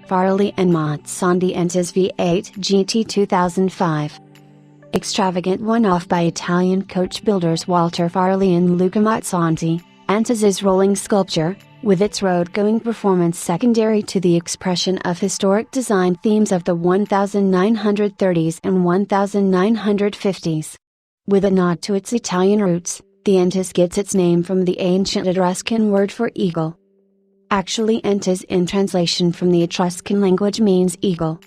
Faralli and Mazzanti Antas V8 GT 2005. Extravagant one-off by Italian coach builders Walter Faralli and Luca Mazzanti, Antas's rolling sculpture, with its road-going performance secondary to the expression of historic design themes of the 1930s and 1950s. With a nod to its Italian roots, the Antas gets its name from the ancient Etruscan word for eagle. Actually, Antas in translation from the Etruscan language means eagle.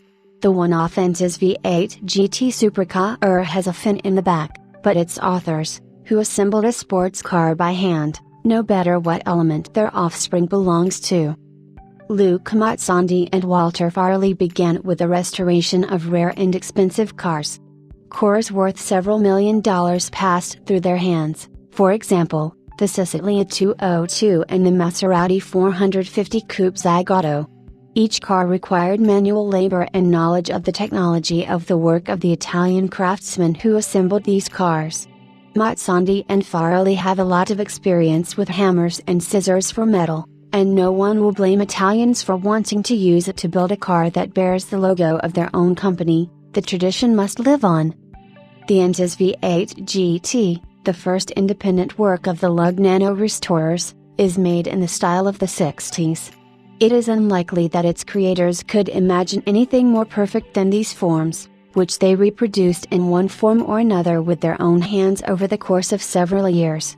The one-off Antas V8 GT supercar has a fin in the back, but its authors, who assembled a sports car by hand, know better what element their offspring belongs to. Luca Mazzanti and Walter Faralli began with the restoration of rare and expensive cars. Cars worth several $1 million passed through their hands, for example, the Sicilia 202 and the Maserati 450 Coupe Zygotto. Each car required manual labor and knowledge of the technology of the work of the Italian craftsmen who assembled these cars. Mazzanti and Faralli have a lot of experience with hammers and scissors for metal, and no one will blame Italians for wanting to use it to build a car that bears the logo of their own company. The tradition must live on. The Antas V8 GT, the first independent work of the Lugnano restorers, is made in the style of the 60s. It is unlikely that its creators could imagine anything more perfect than these forms, which they reproduced in one form or another with their own hands over the course of several years.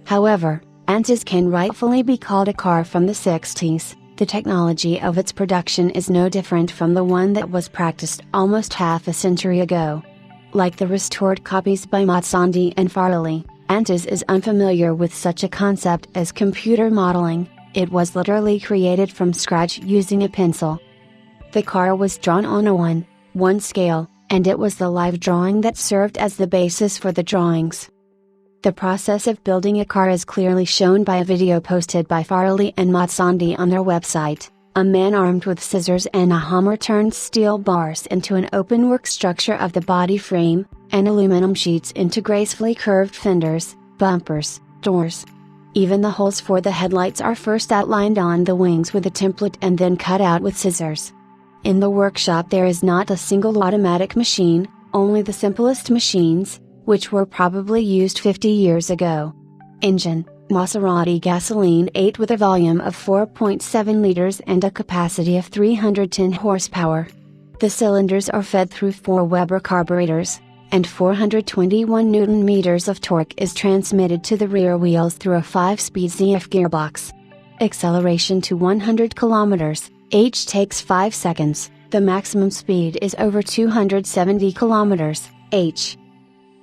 However, Antas can rightfully be called a car from the 60s, the technology of its production is no different from the one that was practiced almost half a century ago. Like the restored copies by Mazzanti and Faralli, Antas is unfamiliar with such a concept as computer modeling. It was literally created from scratch using a pencil. The car was drawn on a 1:1 scale, and it was the live drawing that served as the basis for the drawings. The process of building a car is clearly shown by a video posted by Faralli and Mazzanti on their website. A man armed with scissors and a hammer turns steel bars into an openwork structure of the body frame, and aluminum sheets into gracefully curved fenders, bumpers, doors. Even the holes for the headlights are first outlined on the wings with a template and then cut out with scissors. In the workshop there is not a single automatic machine, only the simplest machines, which were probably used 50 years ago. Engine: Maserati gasoline 8 with a volume of 4.7 liters and a capacity of 310 horsepower. The cylinders are fed through 4 Weber carburetors, and 421 Nm of torque is transmitted to the rear wheels through a 5-speed ZF gearbox. Acceleration to 100 km/h takes 5 seconds, the maximum speed is over 270 km/h.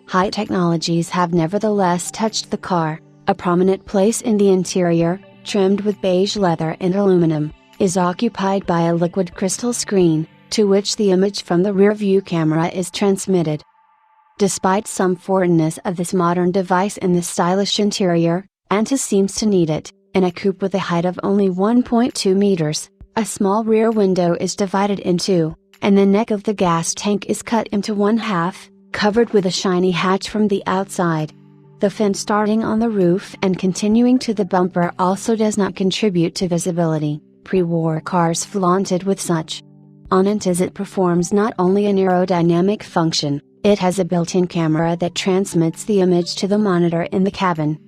High technologies have nevertheless touched the car. A prominent place in the interior, trimmed with beige leather and aluminum, is occupied by a liquid crystal screen, to which the image from the rear view camera is transmitted. Despite some foreignness of this modern device in the stylish interior, Antas seems to need it. In a coupe with a height of only 1.2 meters, a small rear window is divided in two, and the neck of the gas tank is cut into one half, covered with a shiny hatch from the outside. The fin starting on the roof and continuing to the bumper also does not contribute to visibility. Pre-war cars flaunted with such. On Antas it performs not only an aerodynamic function, it has a built-in camera that transmits the image to the monitor in the cabin.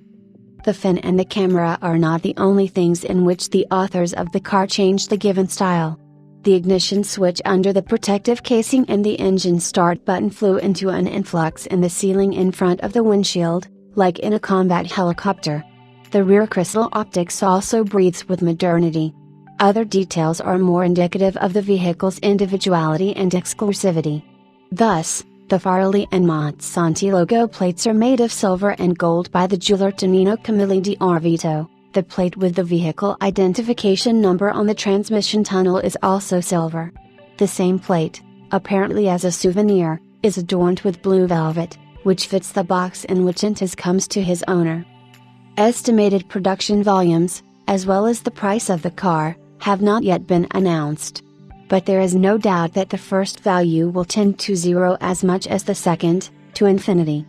The fin and the camera are not the only things in which the authors of the car changed the given style. The ignition switch under the protective casing and the engine start button flew into an influx in the ceiling in front of the windshield, like in a combat helicopter. The rear crystal optics also breathes with modernity. Other details are more indicative of the vehicle's individuality and exclusivity. Thus, the Faralli and Mazzanti logo plates are made of silver and gold by the jeweler Tonino Camilli di Orvieto. The plate with the vehicle identification number on the transmission tunnel is also silver. The same plate, apparently as a souvenir, is adorned with blue velvet, which fits the box in which Antas comes to his owner. Estimated production volumes, as well as the price of the car, have not yet been announced. But there is no doubt that the first value will tend to zero as much as the second, to infinity.